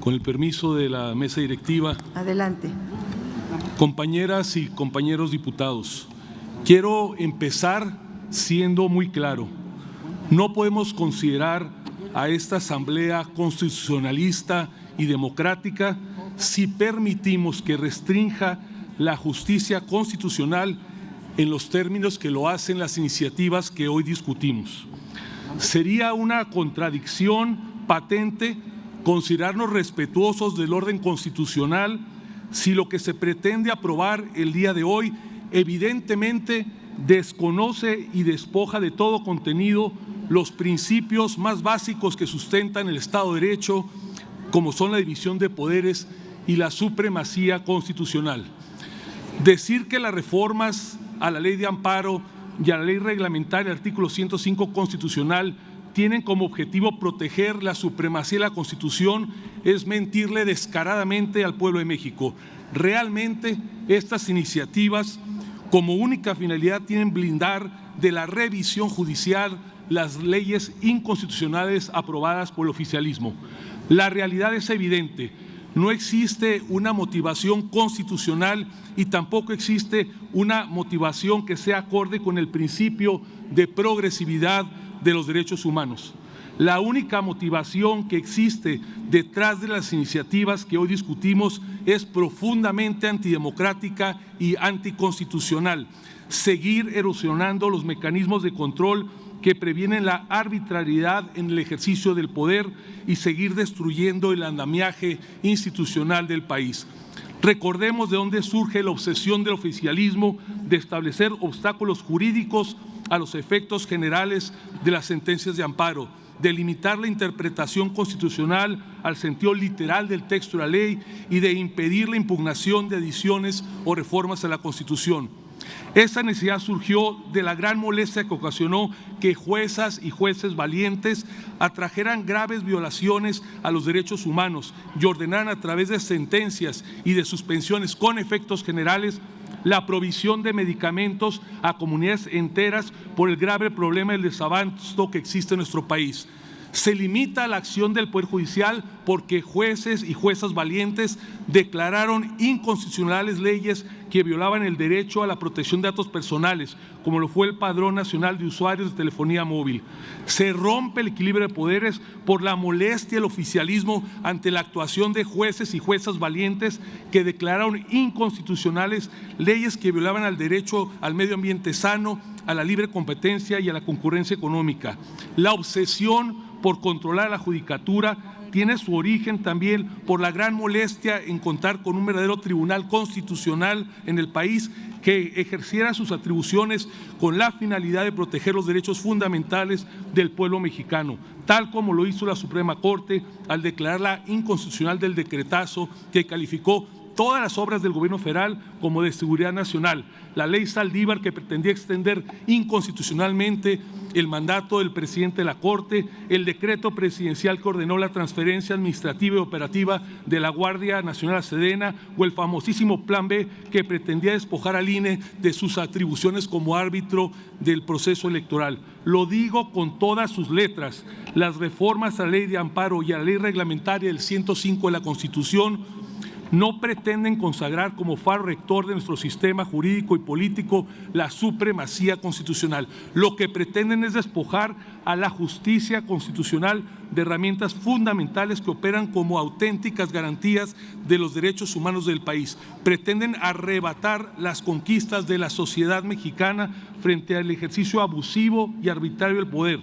Con el permiso de la mesa directiva. Adelante. Compañeras y compañeros diputados, quiero empezar siendo muy claro. No podemos considerar a esta Asamblea constitucionalista y democrática si permitimos que restrinja la justicia constitucional en los términos que lo hacen las iniciativas que hoy discutimos. Sería una contradicción patente considerarnos respetuosos del orden constitucional si lo que se pretende aprobar el día de hoy evidentemente desconoce y despoja de todo contenido los principios más básicos que sustentan el Estado de Derecho, como son la división de poderes y la supremacía constitucional. Decir que las reformas a la Ley de Amparo y a la Ley Reglamentaria, artículo 105 constitucional, tienen como objetivo proteger la supremacía de la Constitución es mentirle descaradamente al pueblo de México. Realmente estas iniciativas como única finalidad tienen blindar de la revisión judicial las leyes inconstitucionales aprobadas por el oficialismo. La realidad es evidente. No existe una motivación constitucional y tampoco existe una motivación que sea acorde con el principio de progresividad de los derechos humanos. La única motivación que existe detrás de las iniciativas que hoy discutimos es profundamente antidemocrática y anticonstitucional. Seguir erosionando los mecanismos de control que previenen la arbitrariedad en el ejercicio del poder y seguir destruyendo el andamiaje institucional del país. Recordemos de dónde surge la obsesión del oficialismo de establecer obstáculos jurídicos a los efectos generales de las sentencias de amparo, de limitar la interpretación constitucional al sentido literal del texto de la ley y de impedir la impugnación de adiciones o reformas a la Constitución. Esa necesidad surgió de la gran molestia que ocasionó que juezas y jueces valientes atrajeran graves violaciones a los derechos humanos y ordenaran a través de sentencias y de suspensiones con efectos generales la provisión de medicamentos a comunidades enteras por el grave problema del desabasto que existe en nuestro país. Se limita la acción del Poder Judicial porque jueces y juezas valientes declararon inconstitucionales leyes que violaban el derecho a la protección de datos personales, como lo fue el Padrón Nacional de Usuarios de Telefonía Móvil. Se rompe el equilibrio de poderes por la molestia del oficialismo ante la actuación de jueces y juezas valientes que declararon inconstitucionales leyes que violaban al derecho al medio ambiente sano, a la libre competencia y a la concurrencia económica. La obsesión por controlar la judicatura tiene su origen también por la gran molestia en contar con un verdadero tribunal constitucional en el país que ejerciera sus atribuciones con la finalidad de proteger los derechos fundamentales del pueblo mexicano, tal como lo hizo la Suprema Corte al declararla inconstitucional del decretazo que calificó todas las obras del gobierno federal como de seguridad nacional, la ley Saldívar que pretendía extender inconstitucionalmente el mandato del presidente de la Corte, el decreto presidencial que ordenó la transferencia administrativa y operativa de la Guardia Nacional a Sedena o el famosísimo Plan B que pretendía despojar al INE de sus atribuciones como árbitro del proceso electoral. Lo digo con todas sus letras, las reformas a la Ley de Amparo y a la Ley Reglamentaria del 105 de la Constitución no pretenden consagrar como faro rector de nuestro sistema jurídico y político la supremacía constitucional. Lo que pretenden es despojar a la justicia constitucional de herramientas fundamentales que operan como auténticas garantías de los derechos humanos del país. Pretenden arrebatar las conquistas de la sociedad mexicana frente al ejercicio abusivo y arbitrario del poder.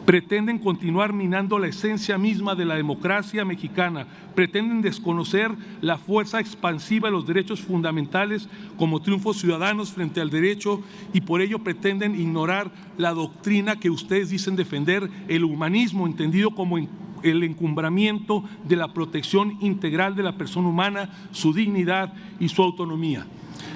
Pretenden continuar minando la esencia misma de la democracia mexicana, pretenden desconocer la fuerza expansiva de los derechos fundamentales como triunfos ciudadanos frente al derecho y por ello pretenden ignorar la doctrina que ustedes dicen defender, el humanismo entendido como el encumbramiento de la protección integral de la persona humana, su dignidad y su autonomía.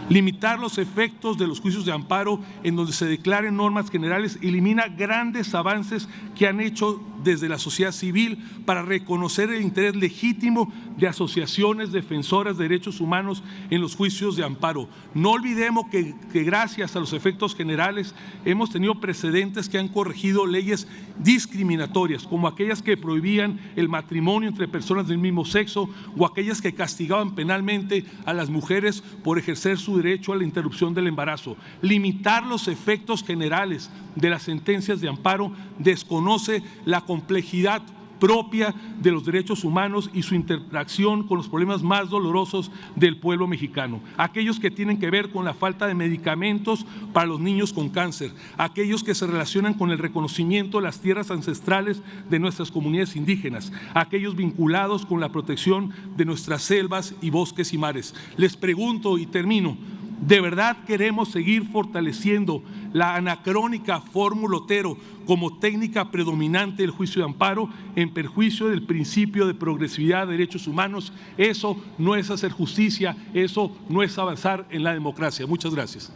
Limitar los efectos de los juicios de amparo en donde se declaren normas generales elimina grandes avances que han hecho desde la sociedad civil para reconocer el interés legítimo de asociaciones defensoras de derechos humanos en los juicios de amparo. No olvidemos que gracias a los efectos generales hemos tenido precedentes que han corregido leyes discriminatorias, como aquellas que prohibían el matrimonio entre personas del mismo sexo o aquellas que castigaban penalmente a las mujeres por ejercer su derecho a la interrupción del embarazo. Limitar los efectos generales de las sentencias de amparo desconoce la complejidad propia de los derechos humanos y su interacción con los problemas más dolorosos del pueblo mexicano. Aquellos que tienen que ver con la falta de medicamentos para los niños con cáncer, aquellos que se relacionan con el reconocimiento de las tierras ancestrales de nuestras comunidades indígenas, aquellos vinculados con la protección de nuestras selvas y bosques y mares. Les pregunto y termino, ¿de verdad queremos seguir fortaleciendo la anacrónica fórmula Otero como técnica predominante del juicio de amparo en perjuicio del principio de progresividad de derechos humanos? Eso no es hacer justicia, eso no es avanzar en la democracia. Muchas gracias.